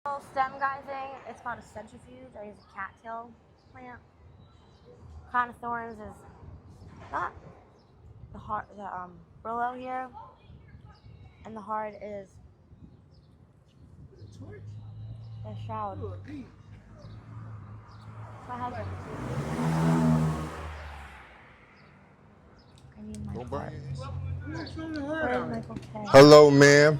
Stem guy thing, it's called a centrifuge. I use a cattail plant. Crown of thorns is not the heart, the willow here, and the heart is the shroud. My husband. I need my heart. Where is Michael K? Hello, ma'am.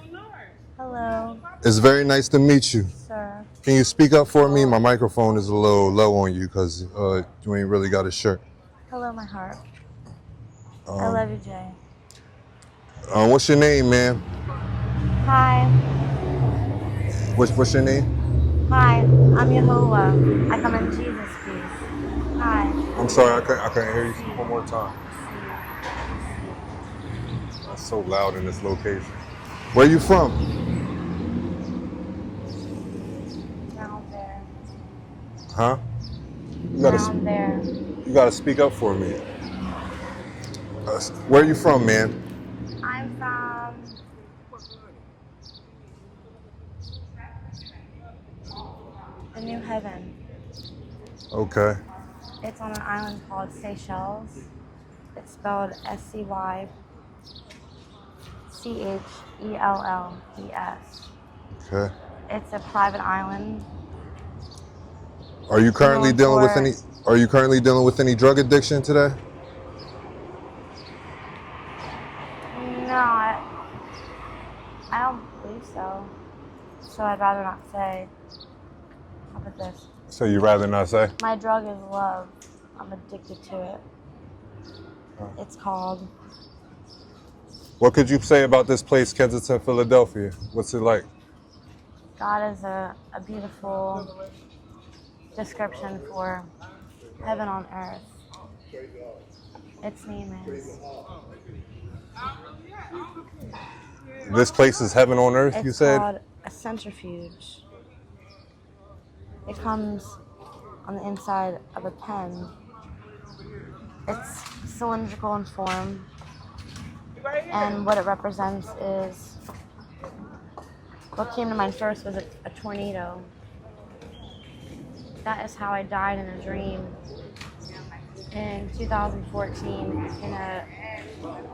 Hello. It's very nice to meet you. Sir. Can you speak up for me? My microphone is a little low on you because you ain't really got a shirt. Hello, my heart. I love you, Jay. What's your name, ma'am? Hi. What's your name? Hi. I'm Yehovah. I come in Jesus' peace. Hi. I'm sorry, I couldn't hear you one more time. It's so loud in this location. Where you from? Down there. Huh? Down there. You gotta speak up for me. Where are you from, man? I'm from the New Heaven. Okay. It's on an island called Seychelles. It's spelled Seychelles. Okay. It's a private island. Are you currently dealing with any drug addiction today? No, I don't believe so. So I'd rather not say. How about this? So you'd rather not say? My drug is love. I'm addicted to it. It's called. What could you say about this place, Kensington, Philadelphia? What's it like? God is a beautiful description for heaven on earth. Its name is. This place is heaven on earth, you said? It's called a centrifuge. It comes on the inside of a pen. It's cylindrical in form, and what it represents is, what came to mind first was a tornado. That is how I died in a dream in 2014 in an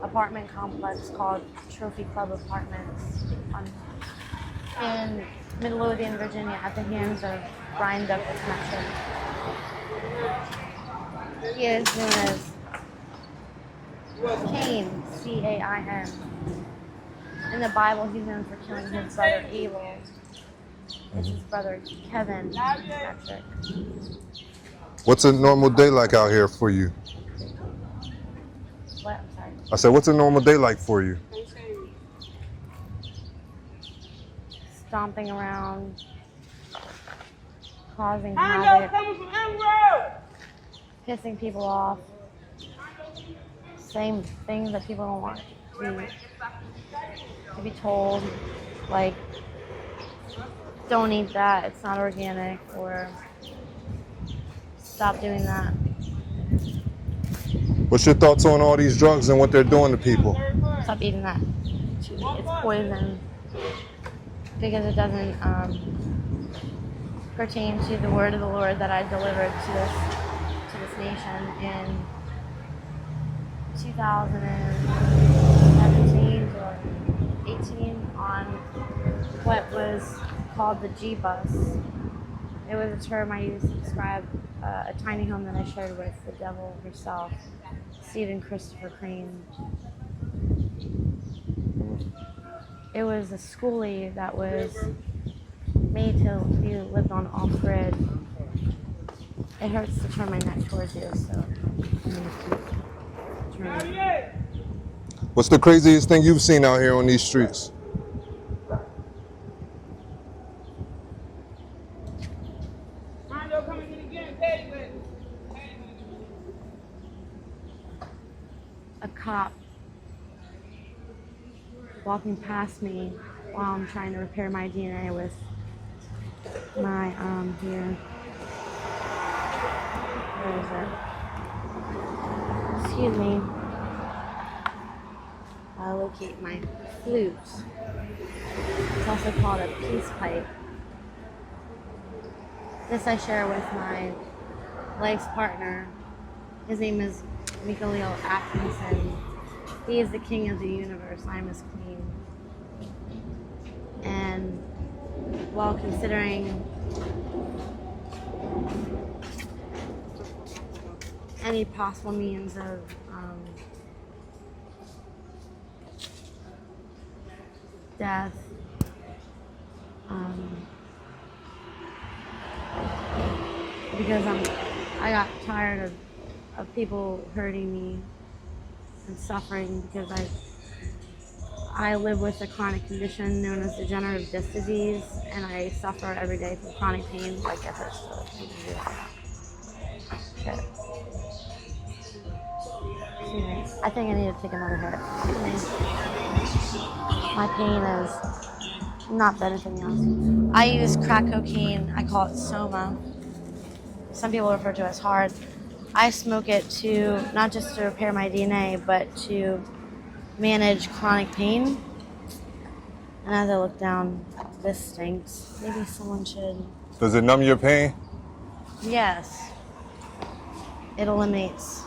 apartment complex called Trophy Club Apartments in Midlothian, Virginia, at the hands of Brian Douglas Metcalf. He is known as Cain, C-A-I-N. In the Bible, he's known for killing his brother Abel. It's his brother Kevin Patrick. What's a normal day like out here for you? What? I'm sorry. I said, what's a normal day like for you? Stomping around, causing havoc, pissing people off, saying things that people don't want to be told, like, don't eat that, it's not organic, or stop doing that. What's your thoughts on all these drugs and what they're doing to people? Stop eating that. It's poison. Because it doesn't pertain to the word of the Lord that I delivered to this nation in 2017 or 18 on what was called the G bus. It was a term I used to describe a tiny home that I shared with the devil herself, Stephen Christopher Crane. It was a schoolie that was made to be lived on off-grid. It hurts to turn my neck towards you, so I'm going to keep turning. What's the craziest thing you've seen out here on these streets? A cop walking past me while I'm trying to repair my DNA with my here. Where is it? Excuse me. I'll locate my flute. It's also called a peace pipe. This I share with my life's partner. His name is Mikhail Atkinson. He is the king of the universe. I'm his queen. And while considering any possible means of death, because I got tired of people hurting me and suffering, because I live with a chronic condition known as degenerative disc disease, and I suffer every day from chronic pain. Like it hurts to shit. Excuse me. I think I need to take another hit. My pain is not that anything else. I use crack cocaine. I call it soma. Some people refer to it as hard. I smoke it to not just to repair my DNA, but to manage chronic pain. And as I look down, this stinks. Maybe someone should. Does it numb your pain? Yes. It eliminates.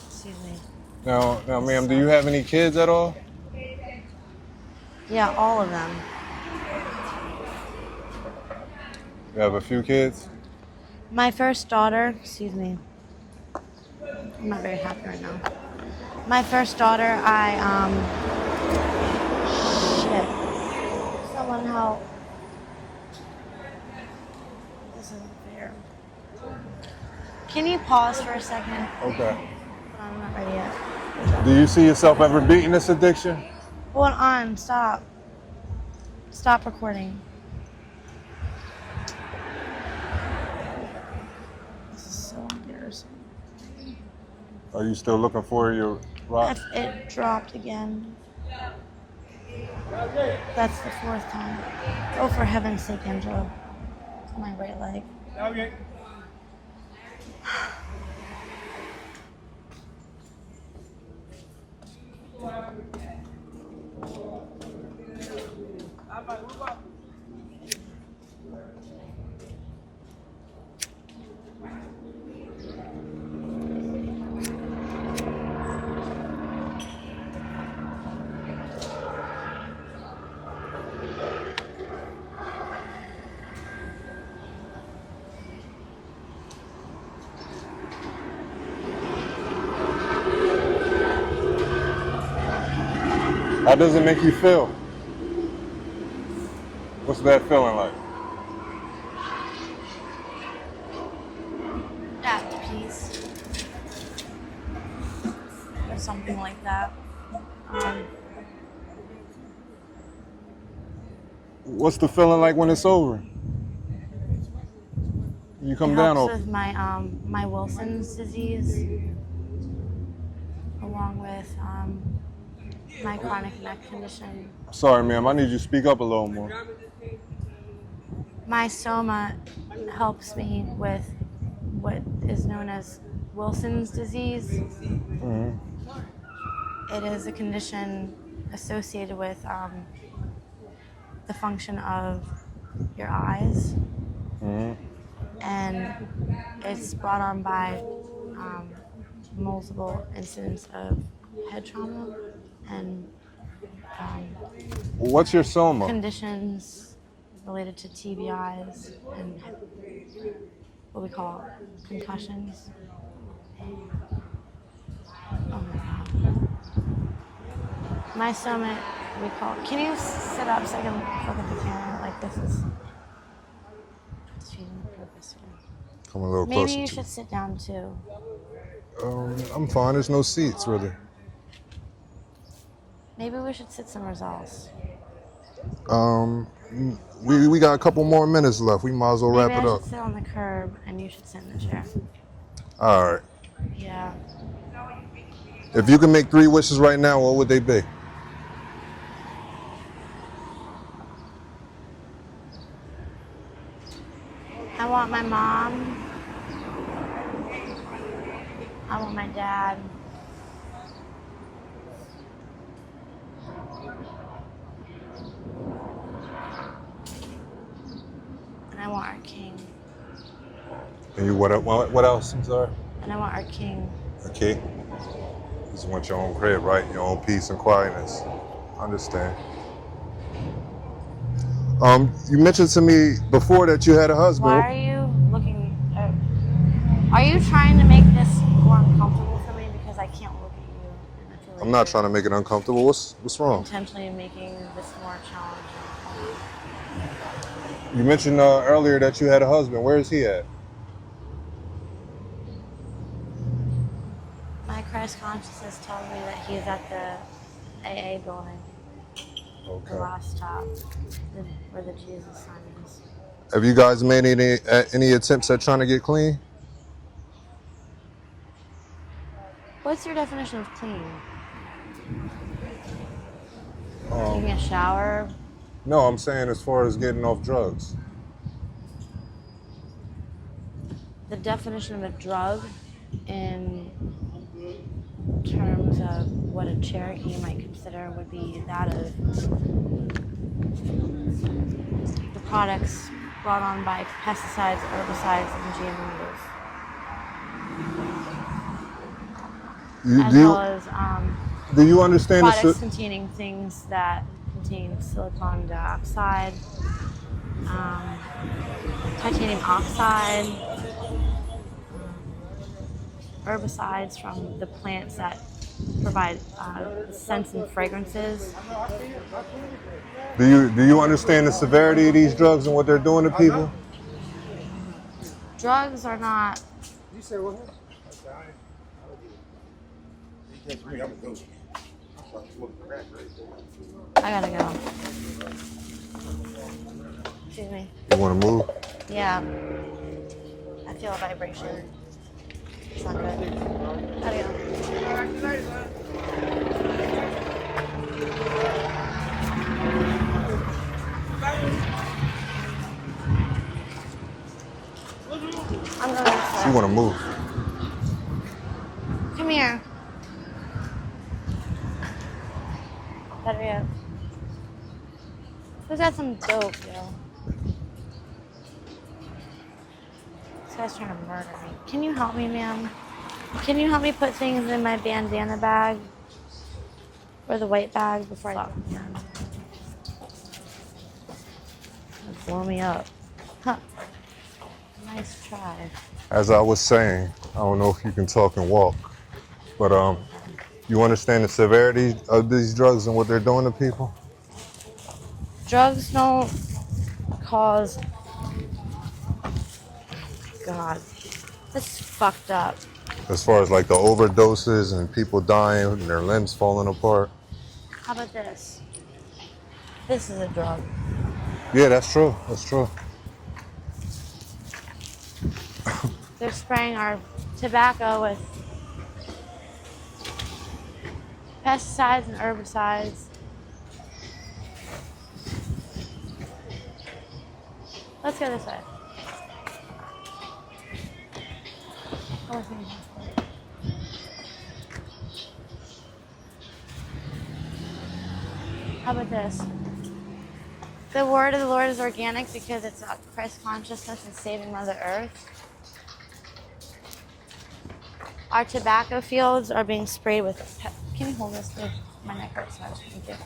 Excuse me. Now, ma'am, do you have any kids at all? Yeah, all of them. You have a few kids? My first daughter, excuse me. I'm not very happy right now. My first daughter, shit. Someone help. This isn't fair. Can you pause for a second? Okay. I'm not ready yet. Do you see yourself ever beating this addiction? Hold on, stop. Stop recording. This is so embarrassing. Are you still looking for your rock? It dropped again. That's the fourth time. Oh, for heaven's sake, Angela. It's my right leg. Okay. How does it make you feel? What's that feeling like? At peace. Or something like that. What's the feeling like when it's over? You come It down helps over. with my Wilson's disease, along with my chronic neck condition. Sorry, ma'am, I need you to speak up a little more. My soma helps me with what is known as Wilson's disease. Mm-hmm. It is a condition associated with the function of your eyes. Mm-hmm. And it's brought on by multiple incidents of head trauma and What's your soma? conditions related to TBIs and what we call concussions. Oh my God. My stomach, we call it. Can you sit up so I can look at the camera? Like this is defeating the purpose here. Come a little Maybe closer you to should sit down too. I'm fine. There's no seats, really. Maybe we should sit somewhere else. We got a couple more minutes left. We might as well Maybe wrap it I up. should sit on the curb and you should sit in the chair. All right. Yeah. If you can make 3 wishes right now, what would they be? I want my mom. I want my dad. And I want our king. And you what else? I'm sorry. And I want our king. Okay. You just want your own crib, right? Your own peace and quietness. I understand. You mentioned to me before that you had a husband. Why are you looking at... Are you trying to make this more uncomfortable for me because I can't look at you? And I feel like I'm not trying to make it uncomfortable. What's wrong? Intentionally making this more challenging. You mentioned earlier that you had a husband. Where is he at? My Christ consciousness tells me that he's at the AA building. Okay. The last stop, where the Jesus sign is. Have you guys made any attempts at trying to get clean? What's your definition of clean? Taking a shower? No, I'm saying as far as getting off drugs. The definition of a drug in terms of what a Cherokee might consider would be that of the products brought on by pesticides, herbicides, and GMOs. Do you understand products containing things that contain silicon dioxide, titanium oxide, herbicides from the plants that provide scents and fragrances. Do you understand the severity of these drugs and what they're doing to people? Drugs are not. You said what? I gotta go. Excuse me. You want to move? Yeah. I feel a vibration. It's not good. Gotta go. I'm going this way. You want to move? Come here. Better up. Who's got some dope, yo? This guy's trying to murder me. Can you help me, ma'am? Can you help me put things in my bandana bag? Or the white bag before I stop? Blow me up. Huh. Nice try. As I was saying, I don't know if you can talk and walk, but you understand the severity of these drugs and what they're doing to people? Drugs don't cause... God. That's fucked up. As far as like the overdoses and people dying and their limbs falling apart? How about this? This is a drug. Yeah, that's true. That's true. They're spraying our tobacco with pesticides and herbicides. Let's go this way. Come with me. How about this? The word of the Lord is organic because it's about Christ consciousness and saving Mother Earth. Our tobacco fields are being sprayed with... Can you hold this? My neck hurts. Thank you.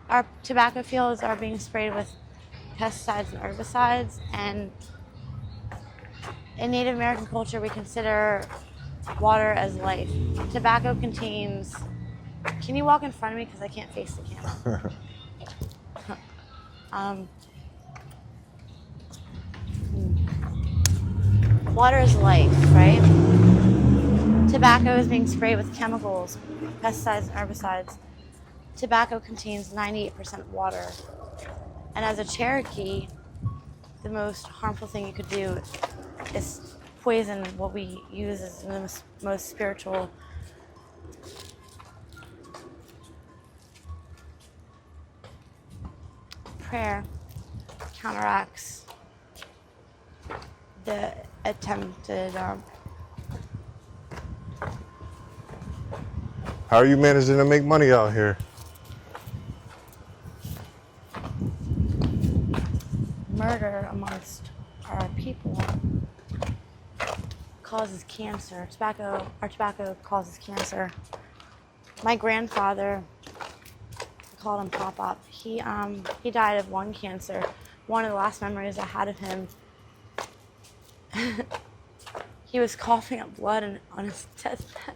Our tobacco fields are being sprayed with pesticides and herbicides, and in Native American culture, we consider water as life. Tobacco contains... Can you walk in front of me because I can't face the camera? Water is life, right? Tobacco is being sprayed with chemicals, pesticides, and herbicides. Tobacco contains 98% water. And as a Cherokee, the most harmful thing you could do is poison what we use as the most spiritual prayer. Counteracts the attempted... How are you managing to make money out here? murder amongst our people causes cancer. Our tobacco causes cancer. My grandfather, I called him Pop-Up. He died of lung cancer. One of the last memories I had of him, he was coughing up blood on his deathbed.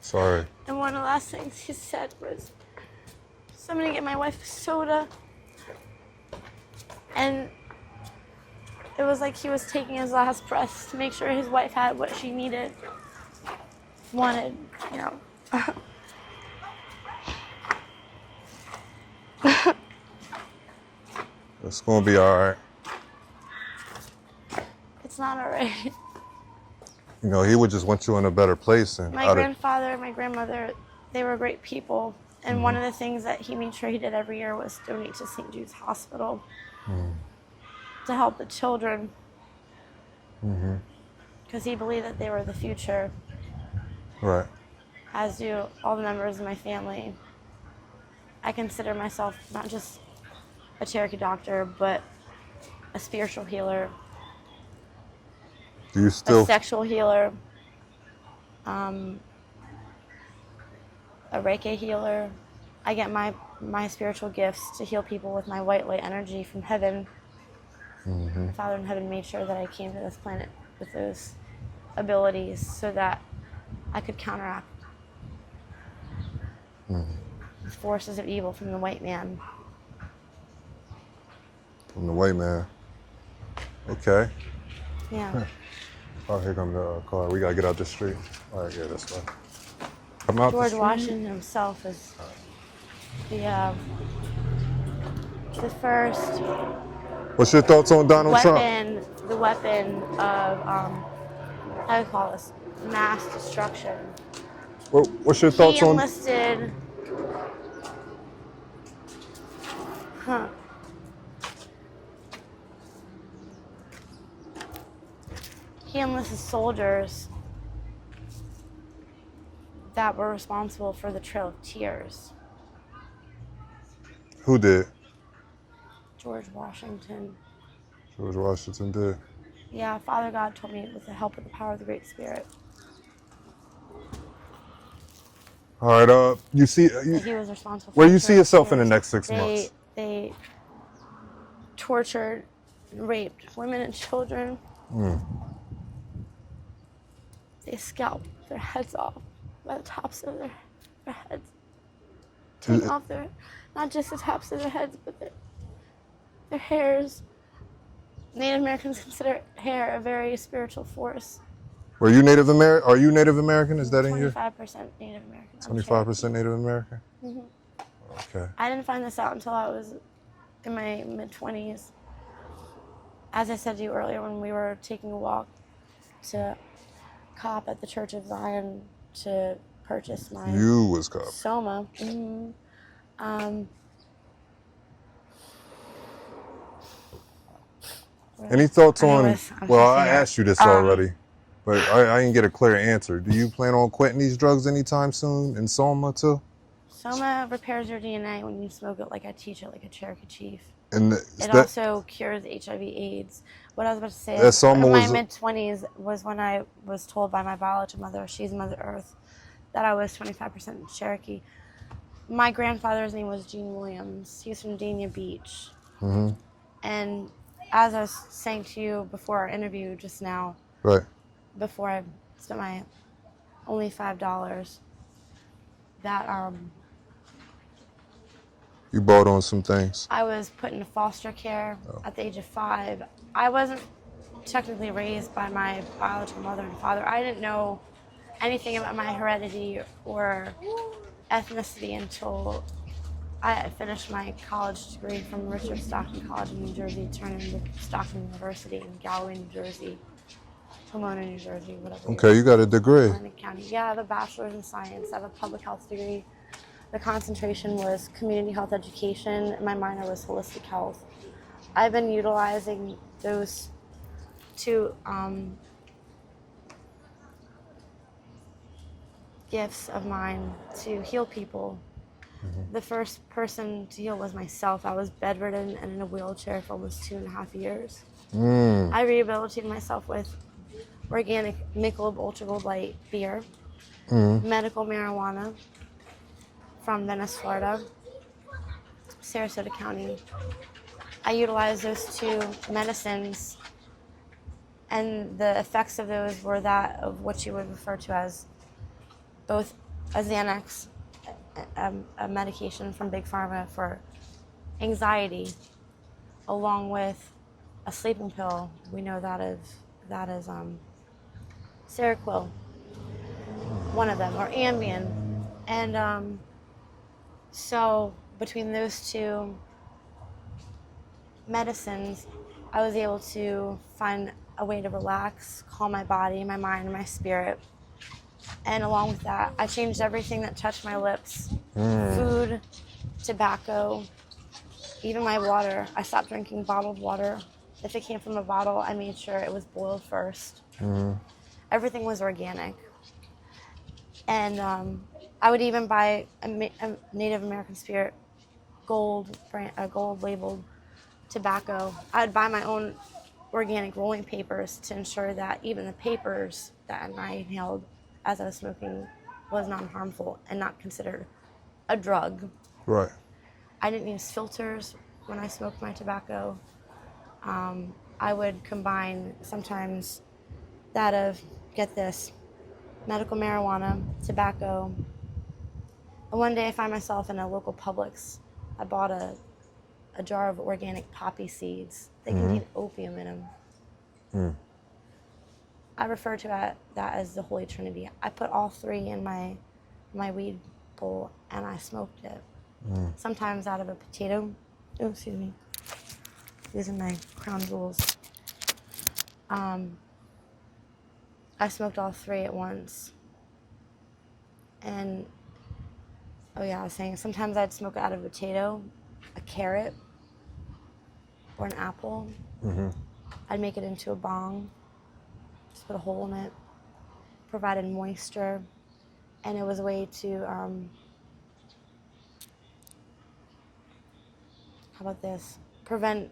Sorry. And one of the last things he said was, "Somebody get my wife a soda." And it was like he was taking his last breaths to make sure his wife had what she needed, wanted, you know. It's gonna be all right. It's not all right. You know, he would just want you in a better place. And My grandfather, my grandmother, they were great people. And one of the things that he made sure he did every year was donate to St. Jude's Hospital to help the children. Because he believed that they were the future. Right. As do all the members of my family. I consider myself not just a Cherokee doctor, but a spiritual healer, Do you still? a sexual healer, a Reiki healer. I get my spiritual gifts to heal people with my white light energy from heaven. The Father in heaven made sure that I came to this planet with those abilities so that I could counteract the forces of evil from the white man. From the white man. Okay. Yeah. Oh, here comes the car. We gotta get out the street. All right, yeah, that's fine. Come out the George street. Washington himself is the first What's your thoughts on Donald Trump? the weapon of how do you call this? Mass destruction. What's your He thoughts on? enlisted. He enlisted soldiers that were responsible for the Trail of Tears. Who did? George Washington. George Washington did. Yeah, Father God told me with the help of the power of the Great Spirit. All right. You see, That he was responsible for where the you see Trail of yourself in the Tears. next 6 months? They tortured and raped women and children. They scalped their heads off by the tops of their heads. Taking off not just the tops of their heads, but their hairs. Native Americans consider hair a very spiritual force. Were you Native American? Are you Native American? Is that in your? 25% Native American. 25% Native American? Okay. I didn't find this out until I was in my mid-20s. As I said to you earlier, when we were taking a walk to cop at the Church of Zion to purchase my You was cop. soma. Any thoughts Anyways, on? I'm Well, just I here. asked you this already, but I didn't get a clear answer. Do you plan on quitting these drugs anytime soon? And Soma too? Soma repairs your DNA when you smoke it, like I teach it, like a Cherokee chief. And It also cures HIV/AIDS. What I was about to say That is, Soma in my was- mid-20s was when I was told by my biological mother, she's Mother Earth, that I was 25% Cherokee. My grandfather's name was Gene Williams. He was from Dania Beach. And as I was saying to you before our interview just now, right. before I spent my only $5, that You bought on some things. I was put into foster care at the age of 5. I wasn't technically raised by my biological mother and father. I didn't know anything about my heredity or ethnicity until I finished my college degree from Richard Stockton College in New Jersey, turned into Stockton University in Galway, New Jersey, Pomona, New Jersey, whatever. Okay, you got a degree. Atlantic County. Yeah, I have a bachelor's in science. I have a public health degree. The concentration was community health education, and my minor was holistic health. I've been utilizing those two gifts of mine to heal people. The first person to heal was myself. I was bedridden and in a wheelchair for almost 2.5 years. I rehabilitated myself with organic Michelob Ultra Gold Light beer, medical marijuana from Venice, Florida, Sarasota County. I utilized those two medicines, and the effects of those were that of what you would refer to as both a Xanax, a medication from Big Pharma for anxiety, along with a sleeping pill. We know that is Seroquel, one of them, or Ambien. And so between those two medicines, I was able to find a way to relax, calm my body, my mind, and my spirit. And along with that, I changed everything that touched my lips. Food, tobacco, even my water. I stopped drinking bottled water. If it came from a bottle, I made sure it was boiled first. Everything was organic. And I would even buy a Native American Spirit gold labeled tobacco. I would buy my own organic rolling papers to ensure that even the papers that I inhaled as I was smoking was non-harmful and not considered a drug. Right. I didn't use filters when I smoked my tobacco. I would combine sometimes that of, get this, medical marijuana, tobacco. And one day I find myself in a local Publix. I bought a jar of organic poppy seeds. They contain opium in them. I refer to that as the Holy Trinity. I put all three in my weed bowl and I smoked it. Sometimes out of a potato. Oh, excuse me. These are my crown jewels. I smoked all three at once. And, oh yeah, I was saying, sometimes I'd smoke it out of a potato, a carrot, or an apple. I'd make it into a bong, just put a hole in it, provided moisture, and it was a way to, how about this, prevent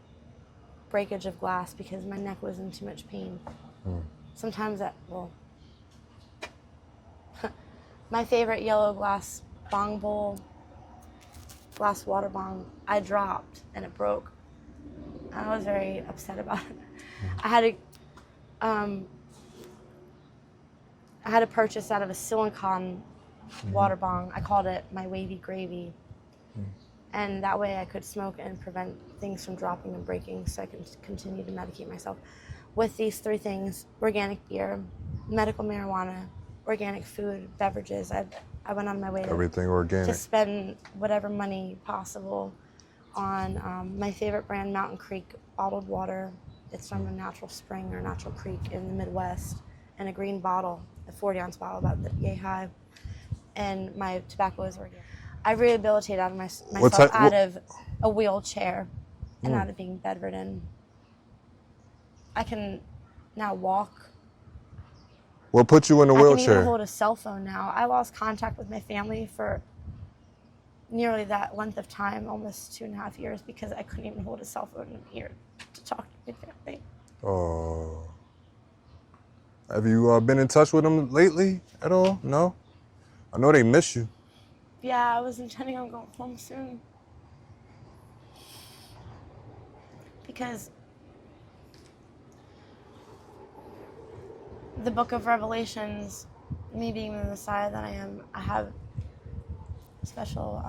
breakage of glass because my neck was in too much pain. Sometimes my favorite yellow glass bong bowl, glass water bong, I dropped and it broke. I was very upset about it. I had to purchase out of a silicone water bong. I called it my wavy gravy. And that way I could smoke and prevent things from dropping and breaking so I could continue to medicate myself. With these three things, organic beer, medical marijuana, organic food, beverages, I went on my way Everything organic. to spend whatever money possible on my favorite brand, Mountain Creek bottled water. It's from a natural spring or natural creek in the Midwest, in a green bottle, a 40-ounce bottle about yay high. And my tobacco is organic. I rehabilitated out of myself out of a wheelchair and out of being bedridden. I can now walk. What put you in a I can even wheelchair? hold a cell phone now. I lost contact with my family for nearly that length of time, almost 2.5 years, because I couldn't even hold a cell phone here to talk to my family. Oh. Have you been in touch with them lately at all? No? I know they miss you. Yeah, I was intending on going home soon. Because the book of Revelations, me being the Messiah that I am, I have special,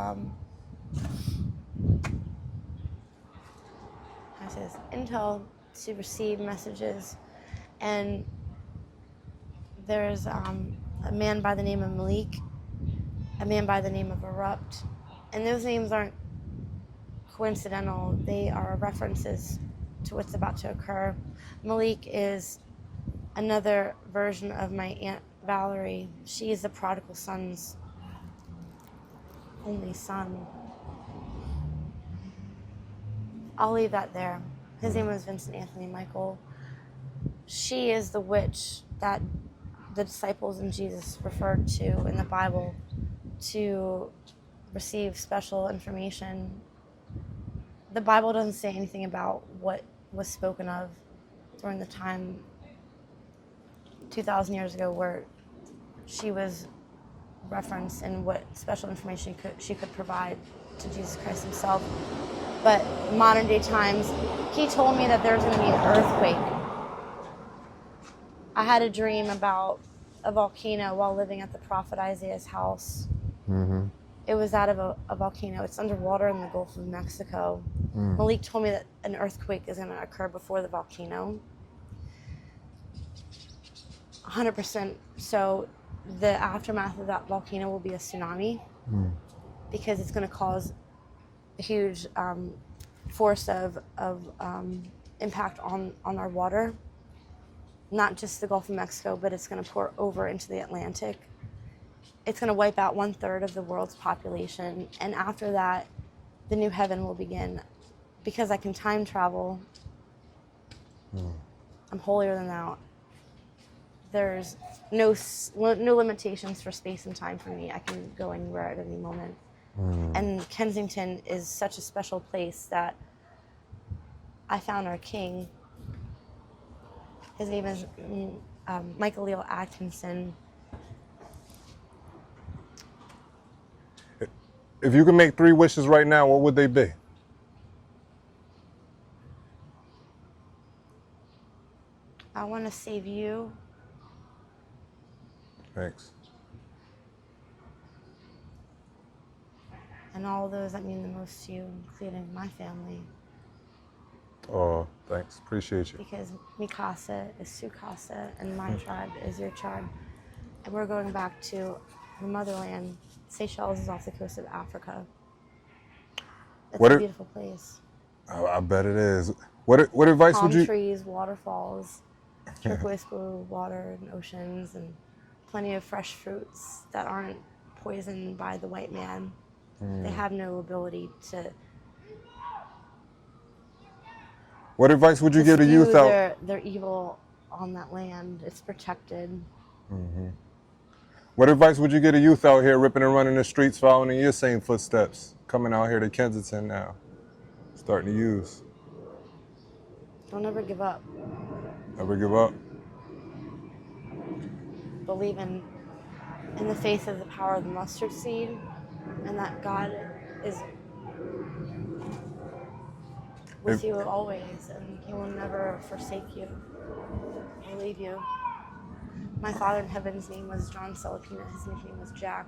intel to receive messages. And there's a man by the name of Malik, a man by the name of Erupt. And those names aren't coincidental. They are references to what's about to occur. Malik is another version of my Aunt Valerie. She is the prodigal son's only son. I'll leave that there. His name was Vincent Anthony Michael. She is the witch that the disciples and Jesus referred to in the Bible to receive special information. The Bible doesn't say anything about what was spoken of during the time 2,000 years ago where she was referenced and what special information she could provide to Jesus Christ himself. But modern day times, he told me that there's going to be an earthquake. I had a dream about a volcano while living at the prophet Isaiah's house. Mm-hmm. It was out of a volcano. It's underwater in the Gulf of Mexico. Malik told me that an earthquake is going to occur before the volcano. 100%. So the aftermath of that volcano will be a tsunami because it's going to cause a huge force of impact on our water. Not just the Gulf of Mexico, but it's going to pour over into the Atlantic. It's going to wipe out 1/3 of the world's population. And after that, the new heaven will begin. Because I can time travel, I'm holier than thou. There's no limitations for space and time for me. I can go anywhere at any moment. And Kensington is such a special place that I found our king. His name is Michael Leo Atkinson. If you could make 3 wishes right now, what would they be? I want to save you. Thanks. And all those that mean the most to you, including my family. Oh, thanks. Appreciate you. Because Mikasa is Sukasa, and my tribe is your tribe. And we're going back to the motherland. Seychelles is off the coast of Africa. It's a beautiful place. Oh, I bet it is. What advice would you... Palm trees, waterfalls, turquoise blue water and oceans, and plenty of fresh fruits that aren't poisoned by the white man. They have no ability to... What advice would you give to youth out? Their evil on that land. It's protected. What advice would you give to youth out here ripping and running the streets, following in your same footsteps, coming out here to Kensington now, starting to use? Don't ever give up. Never give up? Believe in the faith of the power of the mustard seed, and that God is with you always, and he will never forsake you or leave you. My Father in heaven's name was John Celapina. His nickname was Jack.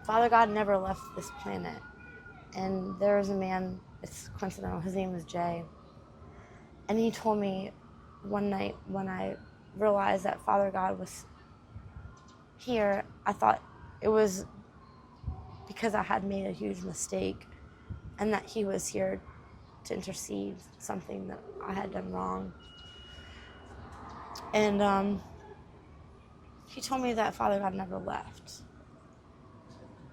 Father God never left this planet. And there was a man, it's coincidental, his name was Jay. And he told me one night when I realized that Father God was here, I thought it was because I had made a huge mistake and that he was here to intercede something that I had done wrong. And he told me that Father God never left.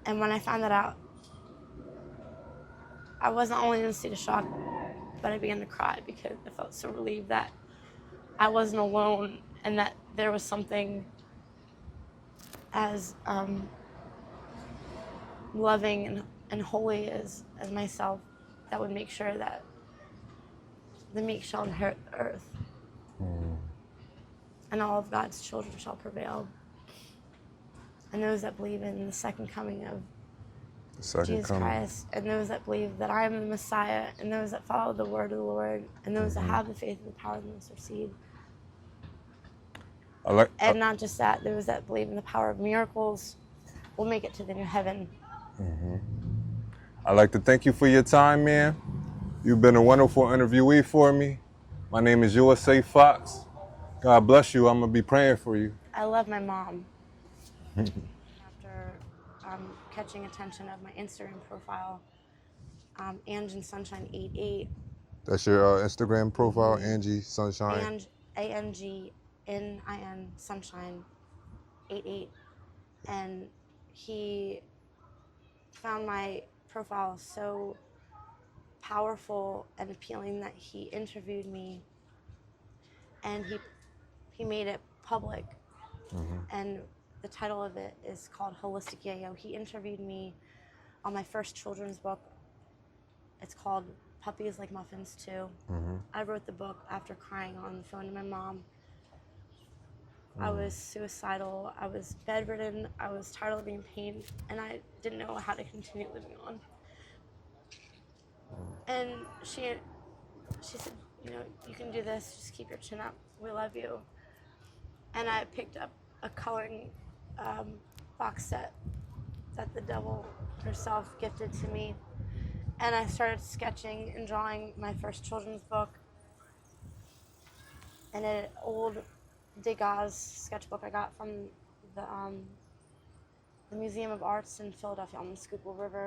And when I found that out, I was not only in a state of shock, but I began to cry because I felt so relieved that I wasn't alone and that there was something as loving and holy as myself that would make sure that the meek shall inherit the earth. And all of God's children shall prevail. And those that believe in the second coming of Jesus Christ, and those that believe that I am the Messiah, and those that follow the word of the Lord, and those that have the faith of the power of the mustard seed. And not just that, those that believe in the power of miracles will make it to the new heaven. I'd like to thank you for your time, man. You've been a wonderful interviewee for me. My name is USA Fox. God bless you. I'm going to be praying for you. I love my mom. After catching attention of my Instagram profile, Angie Sunshine 88. That's your Instagram profile, Angie Sunshine? ANGNIN Sunshine 88. And he found my profile so powerful and appealing that he interviewed me, and he made it public. And the title of it is called Holistic Yayo. He interviewed me on my first children's book. It's called Puppies Like Muffins Too. I wrote the book after crying on the phone to my mom. I was suicidal. I was bedridden. I was tired of being in pain, and I didn't know how to continue living on. And she said, you can do this. Just keep your chin up. We love you. And I picked up a coloring box set that the devil herself gifted to me. And I started sketching and drawing my first children's book in an old Degas sketchbook I got from the Museum of Arts in Philadelphia on the Schuylkill River.